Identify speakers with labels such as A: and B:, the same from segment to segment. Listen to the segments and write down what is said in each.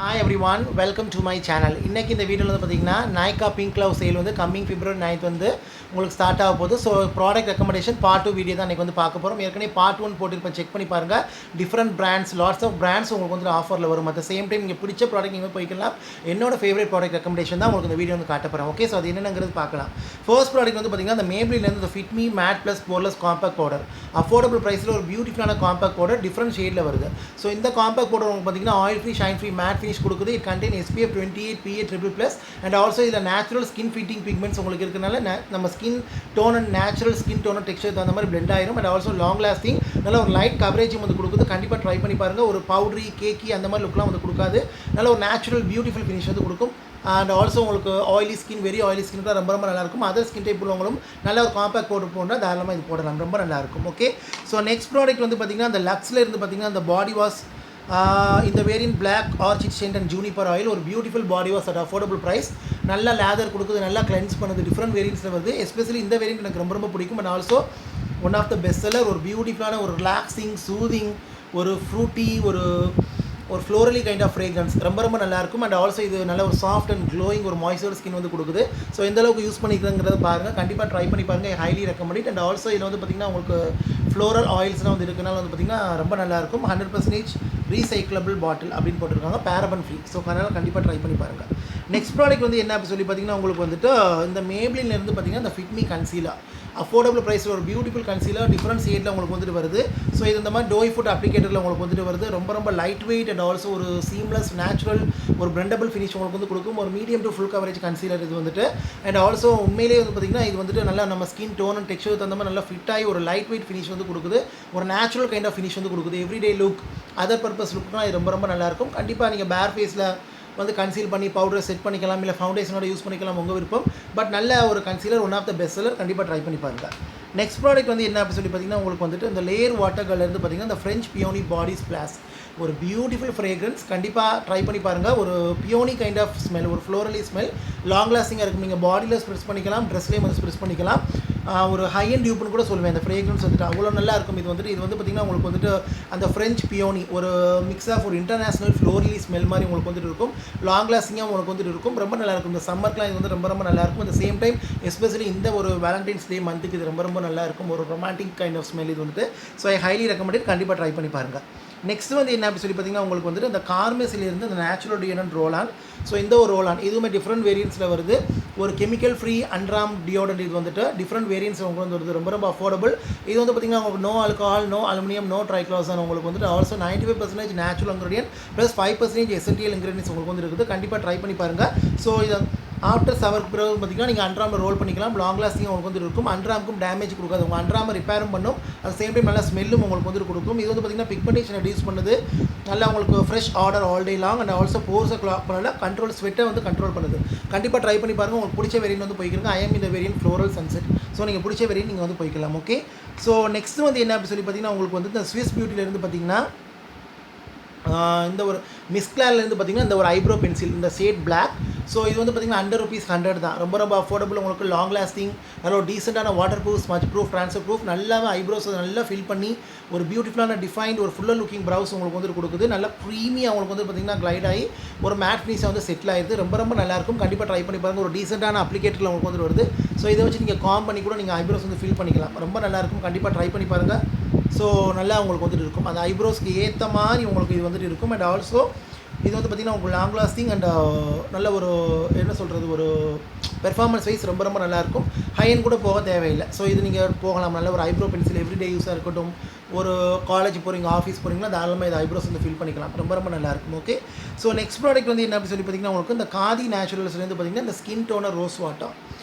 A: Hi everyone, welcome to my channel. இன்னைக்கு இந்த வீடியோல வந்து பாத்தீங்கன்னா Nykaa Pink Love சேல் வந்து கம்மிங் February 9th வந்து உங்களுக்கு ஸ்டார்ட் ஆக போகுது. So product recommendation part 2 video தான் இன்னைக்கு வந்து பார்க்க போகிறோம். ஏற்கனவே பார்ட் 1 போட்டிருப்பேன், செக் பண்ணி பாருங்க. Different brands, lots of brands உங்களுக்கு வந்து ஆஃபரில் வரும். அட் சேம் டைம் நீங்கள் பிடிச்ச ப்ராடக்ட் நீங்கள் போய்க்கலாம். என்னோட ஃபேவரட் ப்ராடக்ட் ரெக்கமெண்டேஷன் தான் உங்களுக்கு இந்த வீடியோ வந்து காட்ட போகிறேன். ஓகே, ஸோ அது என்னங்கிறது பார்க்கலாம். ஃபர்ஸ்ட் ப்ராடக்ட் வந்து பார்த்தீங்கன்னா அந்த மேப்ளின்லேருந்து இந்த Fit Me matte plus poreless compact powder. Affordable ப்ரைஸில் ஒரு பியூட்டிஃபுல்லான காம்பேக்ட் பவுடர், டிஃப்ரெண்ட் ஷேடில் வருது. ஸோ இந்த காம்பேக்ட் பவுடர் உங்களுக்கு பார்த்தீங்கன்னா oil free, shine free, matte finish கொடுக்குது. It contain SPF 28 PA triple+ and also இதில் நேச்சுரல் ஸ்கின் ஃபிட்டிங் பிக்மெண்ட்ஸ் உங்களுக்கு இருக்கிறனால நம்ம skin tone and natural skin tone texture தகுந்த மாதிரி பிளெண்ட் ஆயிரும். அண்ட் ஆல்சோ லாங் லாஸ்டிங், நல்ல ஒரு லைட் கவரேஜும் வந்து கொடுக்குது. கண்டிப்பாக ட்ரை பண்ணி பாருங்கள். ஒரு பவுட்ரி கேக்கி அந்த மாதிரி லுக்லாம் வந்து கொடுக்காது. நல்ல ஒரு நேச்சுரல் பியூட்டிஃபுல் ஃபினிஷ் வந்து கொடுக்கும். அண்ட் ஆல்சோ உங்களுக்கு oily skin, very oily skin தான் ரொம்ப நல்லாயிருக்கும். அதர் ஸ்கின் டைப் உள்ளவங்களும் நல்ல ஒரு காம்பேக்ட் பவுடர் போனால் தாராளமாக இது போடலாம், ரொம்ப நல்லாயிருக்கும். ஓகே, ஸோ நெக்ஸ்ட் ப்ராடக்ட் வந்து பார்த்திங்கன்னா அந்த லக்ஸில் இருந்து பார்த்திங்கன்னா அந்த பாடி வாஷ். இந்த variant black orchid scent and juniper oil, ஒரு beautiful body wash at affordable price. நல்லா லேதர் கொடுக்குது, நல்லா கிளென்ஸ் பண்ணுது. டிஃப்ரெண்ட் வேரியன்ட்ஸில் வருது. எஸ்பெஷலி இந்த வேரியன்ட் எனக்கு ரொம்ப பிடிக்கும். And also one of the best seller. ஒரு பியூட்டிஃபுல்லான ஒரு ரிலாக்ஸிங், சூதிங், ஒரு ஃப்ரூட்டி, ஒரு ஃப்ளோரலி கைண்ட் ஆஃப் ஃப்ரேக்ரன்ஸ் ரொம்ப நல்லாயிருக்கும். அண்ட் ஆல்சோ இது நல்ல ஒரு சாஃப்ட் அண்ட் க்ளோயிங், ஒரு மாய்ஸ்சர் ஸ்கின் வந்து கொடுக்குது. ஸோ எந்த அளவுக்கு யூஸ் பண்ணிக்கிறங்கிறத பாருங்கள், கண்டிப்பாக ட்ரை பண்ணி பாருங்கள். Highly recommend. அண்ட் ஆல்சோ இதில் வந்து பார்த்திங்கன்னா உங்களுக்கு ஃப்ளோரல் ஆயில்ஸ்லாம் வந்து இருக்கனால வந்து பார்த்திங்கன்னா ரொம்ப நல்லாயிருக்கும். 100% ரீசைக்கிளபிள் பாட்டில் அப்படின்னு போட்டிருக்காங்க, பேரபன் ஃப்ரீ. ஸோ அதனால் கண்டிப்பாக ட்ரை பண்ணி பாருங்கள். நெக்ஸ்ட் ப்ராடக்ட் வந்து என்ன அப்படி சொல்லி பார்த்திங்கன்னா உங்களுக்கு வந்துட்டு இந்த மேப்ளின்லேருந்து பார்த்திங்கன்னா இந்த ஃபிட் மீ கன்சீலர். அஃபோர்டபுள் ப்ரைஸில் ஒரு பியூட்டிஃபுல் கன்சீலர், டிஃப்ரெண்ட் ஷேடில் உங்களுக்கு வந்துட்டு வருது. ஸோ இது இந்த மாதிரி டோய் ஃபுட் அப்ளிகேட்டரில் உங்களுக்கு வந்துட்டு வருது. ரொம்ப லைட் வெயிட் அண்ட் ஆல்சோ ஒரு சீம்லெஸ் நேச்சுரல் ஒரு பிளெண்டபிள் ஃபினிஷ் உங்களுக்கு வந்து கொடுக்கும். ஒரு medium to full coverage concealer இது வந்துட்டு. அண்ட் ஆல்சோ உண்மையிலேயே வந்து பார்த்திங்கன்னா இது வந்துட்டு நல்லா நம்ம ஸ்கின் டோன் அண்ட் டெக்ஸ்சர் தகுந்த மாதிரி நல்லா ஃபிட் ஆகி ஒரு லைட் வெயிட் ஃபினிஷ் வந்து கொடுக்குது. ஒரு நேச்சுரல் கைண்ட் ஆஃப் ஃபினிஷ் வந்து கொடுக்குது. எவ்ரிடே லுக், அதர் பர்பஸ் லுக்னால் இது ரொம்ப நல்லாயிருக்கும். கண்டிப்பாக நீங்கள் பேர் ஃபேஸில் வந்து கன்சீல் பண்ணி பவுடரை செட் பண்ணிக்கலாம், இல்லை ஃபவுண்டேஷனோட யூஸ் பண்ணிக்கலாம், உங்கள் விருப்பம். பட் நல்ல ஒரு concealer, one of the best seller, கண்டிப்பாக ட்ரை பண்ணி பாருங்கள். நெக்ஸ்ட் ப்ராடக்ட் வந்து என்ன அப்படி சொல்லி பார்த்தீங்கன்னா உங்களுக்கு வந்துட்டு இந்த லேயர் வாட்டர்லேருந்து பார்த்தீங்கன்னா இந்த ஃப்ரெஞ்ச் பியோனி பாடி ஸ்ப்ளாஷ், ஒரு பியூட்டிஃபுல் ஃப்ரேக்ரன்ஸ். கண்டிப்பாக ட்ரை பண்ணி பாருங்கள். ஒரு பியோனி கைண்ட் ஆஃப் ஸ்மெல், ஒரு ஃப்ளோரலி ஸ்மெல், லாங் லாஸ்டிங்காக இருக்கும். நீங்கள் பாடியில் ஸ்ப்ரெஸ் பண்ணிக்கலாம், ட்ரெஸ்லேயும் வந்து ஸ்ப்ரெஸ் பண்ணிக்கலாம். ஒரு ஹை அண்ட் டியூப்னு கூட சொல்லுவேன். இந்த ஃப்ரேக்ரன்ஸ் வந்துட்டு அவ்வளோ நல்லா இருக்கும். இது வந்து பார்த்திங்கன்னா உங்களுக்கு வந்துட்டு அந்த ஃப்ரெஞ்ச் பியோனி ஒரு மிக்ஸ் ஆஃப் ஒரு இன்டர்நேஷனல் ஃப்ளோரலி ஸ்மெல் மாதிரி உங்களுக்கு வந்துட்டு இருக்கும். லாங் லாஸ்டிங்காக உங்களுக்கு வந்துட்டு இருக்கும். ரொம்ப நல்லாயிருக்கும். இந்த சம்மர்க்கெலாம் இது வந்து ரொம்ப நல்லாயிருக்கும். அட் சேம் டைம் எஸ்பெஷலி இந்த ஒரு வேலண்டைன்ஸ் டே மந்த்துக்கு இது ரொம்ப நல்லாயிருக்கும். ஒரு ரொமான்டிக் கைண்ட் ஆஃப் ஸ்மெல் இது வந்துட்டு. ஸோ ஐ ஹைலி ரெக்கமெண்டட், கண்டிப்பாக ட்ரை பண்ணி பாருங்கள். நெக்ஸ்ட் வந்து என்ன அப்படி சொல்லி பார்த்தீங்கன்னா உங்களுக்கு வந்துட்டு இந்த கார்மெஸ்லேருந்து இந்த natural deodorant roll on. So இந்த ஒரு ரோல் ஆன் இதுவுமே டிஃப்ரெண்ட் வேரியன்ஸில் வருது. ஒரு கெமிக்கல் ஃப்ரீ அன்ராம் டியோடரண்ட் இது வந்துட்டு டிஃப்ரெண்ட் வேரியன்ஸ் உங்களுக்கு வந்து வருது. ரொம்ப அஃபோர்டபுள். இது வந்து பார்த்திங்கன்னா உங்களுக்கு no alcohol, no aluminium, no triclosan உங்களுக்கு வந்துட்டு. Also 95% natural ingredient plus 5% essential ingredients உங்களுக்கு வந்து இருக்குது. கண்டிப்பாக ட்ரை பண்ணி பாருங்கள். ஸோ இதை ஆஃப்டர் சவருக்கு பிறகு பார்த்திங்கன்னா நீங்கள் அண்ட்ராமில் ரோல் பண்ணிக்கலாம். லாங் லாஸ்டிங் உங்களுக்கு வந்து இருக்கும். அண்ட்ராமுக்கும் டேமேஜ் கொடுக்காது. உங்கள் அண்ட்ராமை ரிப்பேரும் பண்ணும். அட் சேம் டைம் நல்லா ஸ்மெல்லும் உங்களுக்கு வந்து கொடுக்கும். இது வந்து பார்த்திங்கன்னா பிக்மெண்டேஷன் ரெடியூஸ் பண்ணுது. நல்லா உங்களுக்கு fresh odour all day long. And also போர்ஸை கிளாக் பண்ணல, கண்ட்ரோல் ஸ்வெட்டை வந்து கண்ட்ரோல் பண்ணுது. கண்டிப்பாக ட்ரை பண்ணி பாருங்கள். உங்களுக்கு பிடிச்ச வேரியன்ட் வந்து போய்க்கிறங்க. ஐஎம் இந்த வேரியன்ட் ஃப்ளோரல் சன்செட். ஸோ நீங்கள் பிடிச்ச வேரியன்ட் நீங்கள் வந்து போய்க்கலாம். ஓகே, ஸோ நெக்ஸ்ட் வந்து என்ன அப்படி சொல்லி பார்த்தீங்கன்னா உங்களுக்கு வந்து இந்த ஸ்விஸ் பியூட்டிலேருந்து பார்த்திங்கன்னா இந்த ஒரு மிஸ்கிளாலேருந்து பார்த்திங்கன்னா இந்த ஒரு ஐப்ரோ பென்சில், இந்த ஷேட் பிளாக். ஸோ இது வந்து பார்த்திங்கன்னா ₹100 தான். ரொம்ப அஃபோர்டபுள். உங்களுக்கு லாங் லாஸ்டிங், நல்ல ஒரு டீசெண்டான water proof, smudge proof, transfer proof. நல்லாவே ஐப்ரோஸ் நல்லா ஃபில் பண்ணி ஒரு பியூட்டிஃபுல்லான டிஃபைன்ட் ஒரு ஃபுல்லர் லுக்கிங் ப்ரௌஸ் உங்களுக்கு வந்து கொடுக்குது. நல்லா ப்ரீமியாக உங்களுக்கு வந்து பார்த்திங்கன்னா க்ளைட் ஆகி ஒரு மேட் ஃபினிஷாக வந்து செட்டில் ஆகிடுது. ரொம்ப நல்லாயிருக்கும். கண்டிப்பாக ட்ரை பண்ணி பாருங்கள். ஒரு டீசெண்டான அப்ளிகேட்டரில் உங்களுக்கு வந்து வருது. ஸோ இதை வச்சு நீங்கள் காம் பண்ணி கூட நீங்கள் ஐப்ரோஸ் வந்து ஃபில் பண்ணிக்கலாம். ரொம்ப நல்லாயிருக்கும். கண்டிப்பாக ட்ரை பண்ணி பாருங்கள். ஸோ நல்லா உங்களுக்கு வந்துட்டு இருக்கும். அந்த ஐப்ரோஸ்க்கு ஏற்ற மாதிரி உங்களுக்கு இது வந்துட்டு இருக்கும். அண்ட் ஆல்சோ இது வந்து பார்த்திங்கன்னா உங்களுக்கு லாங் லாஸ்டிங் அண்ட் நல்ல ஒரு என்ன சொல்கிறது, ஒரு பெர்ஃபார்மன்ஸ் வைஸ் ரொம்ப நல்லாயிருக்கும். ஹையன் கூட போக தேவையில்லை. ஸோ இது நீங்கள் போகலாம். நல்ல ஒரு ஐப்ரோ பென்சில் எவ்ரிடே யூஸாக இருக்கட்டும். ஒரு காலேஜ் போகிறீங்க, ஆஃபீஸ் போகிறீங்கன்னா தாராளமாக இது ஐப்ரோஸ் வந்து ஃபில் பண்ணிக்கலாம். ரொம்ப நல்லாயிருக்கும். ஓகே, ஸோ நெக்ஸ்ட் ப்ராடக்ட் வந்து என்ன அப்படி சொல்லி பார்த்திங்கன்னா உங்களுக்கு இந்த காதி நேச்சுரல்ஸ்லேருந்து பார்த்திங்கன்னா இந்த skin toner rose water.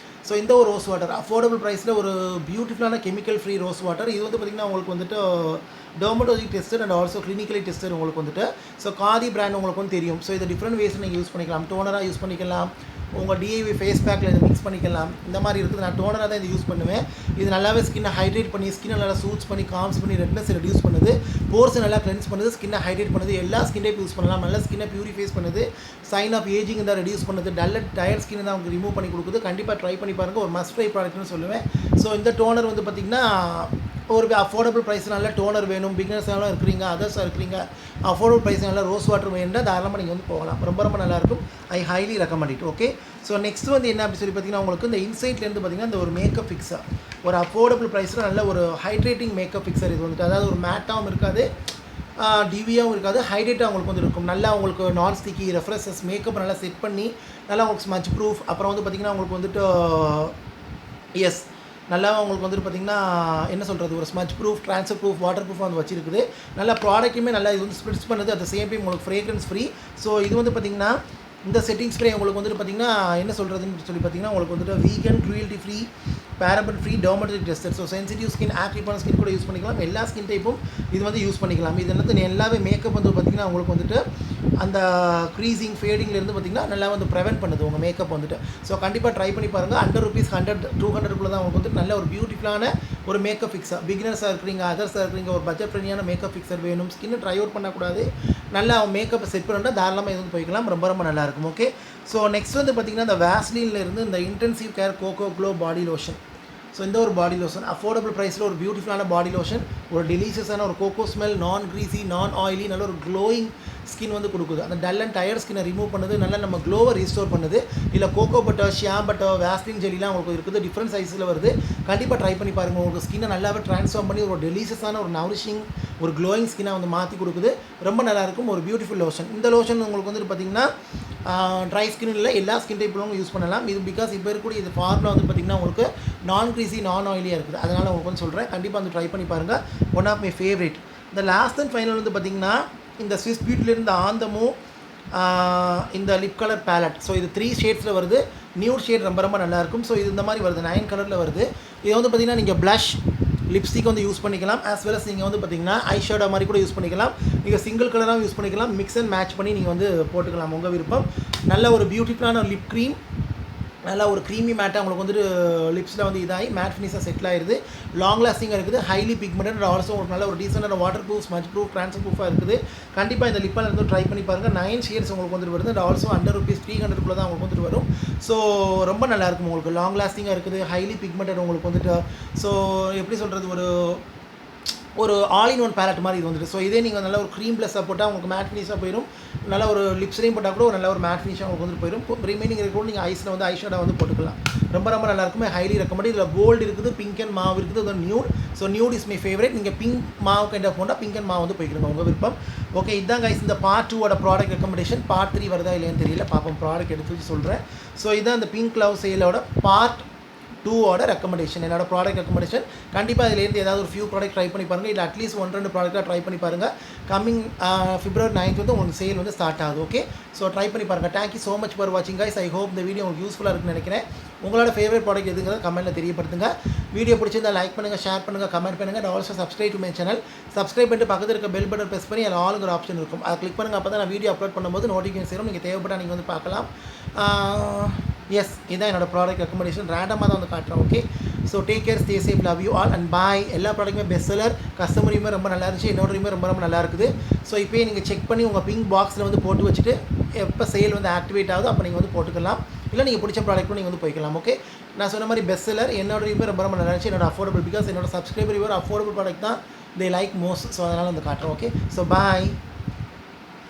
A: So இந்த ஒரு ரோஸ் வாட்டர் அஃபோர்டபுள் ப்ரைஸில் ஒரு பியூட்டிஃபுல்லான கெமிக்கல் ஃப்ரீ ரோஸ் வாட்டர். இது வந்து பார்த்திங்கன்னா உங்களுக்கு வந்துட்டு dermatology tested and also clinically tested உங்களுக்கு வந்துட்டு. ஸோ காதி பிராண்ட் உங்களுக்கு வந்து தெரியும். ஸோ இதை டிஃப்ரெண்ட் வேஸில் நீங்கள் யூஸ் பண்ணிக்கலாம். டோனராக யூஸ் பண்ணிக்கலாம், உங்கள் டிஐவி ஃபேஸ் பேக்கில் இதை மிக்ஸ் பண்ணிக்கலாம். இந்த மாதிரி இருக்குது. நான் டோனராக தான் இதை யூஸ் பண்ணுவேன். இது நல்லாவே ஸ்கின்னை ஹைட்ரேட் பண்ணி, ஸ்கின்னை நல்லா சூட்ஸ் பண்ணி, காம்ஸ் பண்ணி, ரெட்னஸ் ரெடியூஸ் பண்ணுது, போர்ஸை நல்லா கிளென்ஸ் பண்ணுது, ஸ்கின்னை ஹைட்ரேட் பண்ணுது. எல்லா ஸ்கின் டைப் யூஸ் பண்ணலாம். நல்லா ஸ்கின்னை பியூரிஃபைஸ் பண்ணுது. சைன் ஆஃப் ஏஜிங் தான் ரெடியூஸ் பண்ணுது. டயர் ஸ்கின் தான் உங்களுக்கு ரிமூவ் பண்ணி கொடுக்குது. கண்டிப்பாக ட்ரை பண்ணி பாருங்கள். ஒரு மஸ்ட் ட்ரை ப்ராடக்ட்னு சொல்லுவேன். ஸோ இந்த டோனர் வந்து பார்த்திங்கன்னா ஒரு அஃபோர்டபுள் ப்ரைஸ் நல்ல டோனர் வேணும், பிகினர்ஸாக இருக்கிறீங்க, அதர்ஸாக இருக்கிறீங்க, அஃபோர்டபுள் ப்ரைஸ் நல்ல ரோஸ் வாட்டர் வேணும்னா தாராளமாக நீங்கள் வந்து போகலாம். ரொம்ப ரொம்ப நல்லாயிருக்கும். ஐ highly recommend it. Okay, so next வந்து என்ன அப்படி சொல்லி பார்த்தீங்கன்னா உங்களுக்கு இந்த இன்சைட்லேருந்து பார்த்தீங்கன்னா இந்த ஒரு மேக்கப் ஃபிக்ஸர், ஒரு அஃபோர்டபுள் ப்ரைஸில் நல்ல ஒரு ஹைட்ரேட்டிங் மேக்கப் ஃபிக்ஸர். இது வந்துட்டு அதாவது ஒரு மேட்டாகவும் இருக்காது, டிவியாகவும் இருக்காது, ஹைட்ரேட்டாக உங்களுக்கு வந்து இருக்கும். நல்லா உங்களுக்கு நான் ஸ்டிக்கி ரெஃப்ரெஷஸ் மேக்கப் நல்லா செட் பண்ணி நல்லா உங்களுக்கு ஸ்மச் ப்ரூஃப், அப்புறம் வந்து பார்த்திங்கன்னா உங்களுக்கு வந்துட்டு எஸ் நல்லா உங்களுக்கு வந்துட்டு பார்த்திங்கன்னா என்ன சொல்கிறது, ஒரு smudge proof, transfer proof, water proof வந்து வச்சிருக்குது. நல்லா ப்ராடக்ட்டுமே நல்லா இது வந்து ஸ்ப்ரிட்ஸ் பண்ணுது, அட் த சேம் டைம் உங்களுக்கு ஃப்ரேக்ரன்ஸ் ஃப்ரீ. ஸோ இது வந்து பார்த்திங்கன்னா இந்த செட்டிங் ஸ்ப்ரே உங்களுக்கு வந்துட்டு பார்த்திங்கன்னா என்ன சொல்கிறதுன்னு சொல்லி பார்த்திங்கன்னா உங்களுக்கு வந்துட்டு vegan, cruelty free, paraben free, dermatologically tested. So sensitive skin, ஆக்டிவான ஸ்கின் கூட யூஸ் பண்ணிக்கலாம், எல்லா ஸ்கின் டைப்பும் இது வந்து யூஸ் பண்ணிக்கலாம். இது வந்து எல்லாமே மேக்கப் வந்து பார்த்திங்கன்னா உங்களுக்கு வந்துட்டு அந்த க்ரீசிங் ஃபேடிங்லேருந்து பார்த்திங்கன்னா நல்லா வந்து ப்ரிவென்ட் பண்ணுது உங்கள் மேக்கப் வந்துட்டு. ஸோ கண்டிப்பாக ட்ரை பண்ணி பாருங்கள். ₹100 100 200 தான் உங்களுக்கு வந்துட்டு நல்ல ஒரு பியூட்டிஃபுல்லான ஒரு மேக்கப் ஃபிக்ஸர். பிகினர்ஸாக இருக்கிறீங்க, அதர்ஸாக இருக்கிறீங்க, ஒரு பட்ஜெட் ஃப்ரெண்ட்லியான மேக்கப் ஃபிக்ஸர் வேணும், ஸ்கின்னு ட்ரை அவுட் பண்ணக்கூடாது, நல்லா மேக்கப் செட் பண்ணிட்டா தாராளமாக இது வந்து போய்க்கலாம். ரொம்ப ரொம்ப நல்லாயிருக்கும். ஓகே, ஸோ நெக்ஸ்ட் வந்து பார்த்திங்கன்னா இந்த வேஸ்லின்லேருந்து இந்த intensive care cocoa glow body lotion. So இந்த ஒரு பாடி லோஷன் அஃபோர்டபுள் ப்ரைஸில் ஒரு பியூட்டிஃபுல்லான பாடி லோஷன், ஒரு டெலிஷியஸான ஒரு cocoa smell, non greasy, non oily, நல்ல ஒரு க்ளோயிங் ஸ்கின் வந்து கொடுக்குது. அந்த டல் அண்ட் டயர்ட் ஸ்கின்னை ரிமூவ் பண்ணுது, நல்லா நம்ம க்ளோவை ரீஸ்டோர் பண்ணுது. இல்லை cocoa butter, shea butter, Vaseline ஜெலிலாம் உங்களுக்கு இருக்குது, டிஃப்ரெண்ட் சைஸில் வருது. கண்டிப்பாக ட்ரை பண்ணி பாருங்கள். உங்களுக்கு ஸ்கின்னை நல்லாவே ட்ரான்ஸ்ஃபார்ம் பண்ணி ஒரு டெலிஷியஸான ஒரு நரிஷிங் ஒரு க்ளோயிங் ஸ்கின்னை வந்து மாற்றி கொடுக்குது. ரொம்ப நல்லாயிருக்கும், ஒரு பியூட்டிஃபுல் லோஷன். இந்த லோஷன் உங்களுக்கு வந்துட்டு பார்த்திங்கன்னா ட்ரை ஸ்கின் இல்லை, எல்லா ஸ்கின் டைப்லும் யூஸ் பண்ணலாம். இது பிகாஸ் இப்போ இருக்கக்கூடிய இது ஃபார்முலா வந்து பார்த்திங்கன்னா உங்களுக்கு நான் க்ரீஸி, நான் ஆயிலியாக இருக்குது. அதனால் உங்களுக்கு வந்து சொல்கிறேன், கண்டிப்பாக வந்து ட்ரை பண்ணி பாருங்கள். One of my favourite. இந்த லாஸ்ட் அண்ட் ஃபைனல் வந்து பார்த்திங்கன்னா இந்த ஸ்விஸ் பியூட்டிலேருந்து ஆந்தமும் இந்த லிப் கலர் பேலட். ஸோ இது 3 ஷேட்ஸில் வருது. நியூட் ஷேட் ரொம்ப ரொம்ப நல்லாயிருக்கும். ஸோ இது இந்த மாதிரி வருது, 9 கலரில் வருது. இது வந்து பார்த்திங்கன்னா நீங்கள் ப்ளஷ், லிப்ஸ்டிக் வந்து யூஸ் பண்ணிக்கலாம், ஆஸ் வெல் அஸ் நீங்கள் வந்து பார்த்திங்கன்னா ஐ ஷேடோ மாதிரி கூட யூஸ் பண்ணிக்கலாம். நீங்கள் சிங்கிள் கலராகவும் யூஸ் பண்ணிக்கலாம், மிக்ஸ் அண்ட் மேட்ச் பண்ணி நீங்கள் வந்து போட்டுக்கலாம், உங்கள் விருப்பம். நல்ல ஒரு பியூட்டிஃபுல்லான லிப் க்ரீம், நல்லா ஒரு க்ரீமி மேட்டாக உங்களுக்கு வந்துட்டு லிப்ஸில் வந்து இதாகி மேட் ஃபினிஷாக செட்டில் ஆகிடுது. லாங் லாஸ்டிங்காக இருக்குது, ஹைலி பிக்மெண்டட், ஆல்சோ உங்களுக்கு நல்ல ஒரு டீசெண்டான water proof, smudge proof, transfer ப்ரூஃபாக இருக்குது. கண்டிப்பாக இந்த லிப்பால் வந்து ட்ரை பண்ணி பாருங்கள். 9 ஷேட்ஸ் உங்களுக்கு வந்துட்டு வருது. அண்ட் ஆல்சோ ₹100 300 தான் உங்களுக்கு வந்துட்டு வரும். ஸோ ரொம்ப நல்லாயிருக்கும், உங்களுக்கு லாங் லாஸ்டிங்காக இருக்குது, ஹைலி பிக்மெண்டட் உங்களுக்கு வந்துட்டு. ஸோ எப்படி சொல்கிறது, ஒரு ஆல் இன் ஒன் பேலட் மாதிரி இது வந்துட்டு. ஸோ இதே நீங்கள் நல்ல ஒரு க்ரீம் ப்ளஸ்ஸாக போட்டால் உங்களுக்கு மேட் ஃபினிஷாக போயிடும். நல்ல ஒரு லிப்ஸ்லையும் போட்டால் கூட ஒரு நல்ல ஒரு மேட் ஃபினிஷாக உங்களுக்கு வந்துட்டு போயிடும். ரிமைனிங் இருக்க கூட நீங்கள் ஐஸில் வந்து ஐஷேடாக வந்து போட்டுக்கலாம். ரொம்ப ரொம்ப நல்லாயிருக்கும், ஹைலி ரெக்கமெண்ட். இதில் கோல்டு இருக்குது, பிங்க் அண்ட் மாவு இருக்குது, அது nude. So nude is my favourite. நீங்கள் பிங்க் மாவு கைண்ட் ஆஃப் போட்டால் பிங்க் அண்ட் மாவு வந்து போய்க்கிடுங்க, உங்கள் விருப்பம். ஓகே, இதுதான் கைஸ் இந்த பார்ட் 2 ப்ராடக்ட் ரெக்கமெண்டேஷன். பார்ட் 3 வருதா இல்லையான்னு தெரியல, பார்ப்போம். ப்ராடக்ட் எடுத்து வச்சு சொல்கிறேன். ஸோ இதுதான் இந்த பிங்க் லவ் சேலோட பார்ட் 2 ரெக்கமெண்டேஷன், என்னோட ப்ராடக்ட் ரெக்கமெண்டேஷன். கண்டிப்பாக இதிலேருந்து ஏதாவது ஒரு ஃபியூ ப்ராடக்ட் ட்ரை பண்ணி பாருங்கள், இல்லை அட்லீஸ்ட் 1-2 ப்ராடக்டாக ட்ரை பண்ணி பாருங்கள். கம்மிங் February 9th வந்து உங்களுக்கு சேல் வந்து ஸ்டார்ட் ஆகுது. ஓகே, ஸோ ட்ரை பண்ணி பாருங்கள். தேங்க்யூ ஸோ மச் ஃபார் வாட்சிங் கைஸ். ஐ ஹோப் இந்த வீடியோ உங்களுக்கு யூஸ்ஃபுல்லாக இருக்குன்னு நினைக்கிறேன். உங்களோட ஃபேவரட் ப்ராடக்ட் எதுங்கிறத கமெண்ட்டில் தெரியப்படுத்துங்க. வீடியோ பிடிச்சிருந்தா லைக் பண்ணுங்கள், ஷேர் பண்ணுங்கள், கமெண்ட் பண்ணுங்கள். And also subscribe to my channel. Subscribe பண்ணிட்டு பக்கத்தில் இருக்க பெல் பட்டன் ப்ரெஸ் பண்ணி அதில் ஆளுங்கிற ஆப்ஷன் இருக்கும், அதை கிளிக் பண்ணுங்கள். அப்போ தான் நான் வீடியோ அப்லோட் பண்ணும்போது நோட்டிஃபிகேஷன் சேரும், நீங்கள் தேவைப்பட்டால் நீங்கள் வந்து பார்க்கலாம். எஸ், இதுதான் என்னோட ப்ராடக்ட் ரெக்கமெண்டேஷன். ரேண்டமாக தான் வந்து காட்டுறேன். Okay, so take care, stay safe, love you all and பாய். எல்லா ப்ராடக்ட்டுமே பெஸ்ட் செல்லர், கஸ்டமர் ரிவ்யூ ரொம்ப நல்லா இருந்துச்சு, என்னோட ரிவ்யூ ரொம்ப ரொம்ப நல்லா இருக்குது. ஸோ இப்போயே நீங்கள் செக் பண்ணி உங்கள் பிங்க் பாக்ஸில் வந்து போட்டு வச்சுட்டு எப்போ சேல் வந்து ஆக்டிவேட் ஆகுது அப்போ நீங்கள் வந்து போட்டுக்கலாம். இல்லை நீங்கள் பிடிச்ச ப்ராடக்ட்டும் நீங்கள் வந்து போய்க்கலாம். ஓகே, நான் சொன்ன மாதிரி பெஸ்ட் செல்லர், என்னோட ரிவ்யூ ரொம்ப ரொம்ப நல்லா இருந்துச்சு, என்னோட அஃபோர்டபுள். பிகாஸ் என்னோட சப்ஸ்கிரைபர் ரிவ்யூ அஃபோர்டபுள் ப்ராடக்ட் தான் they like most. ஸோ அதனால் வந்து காட்டுறோம். Okay, so bye.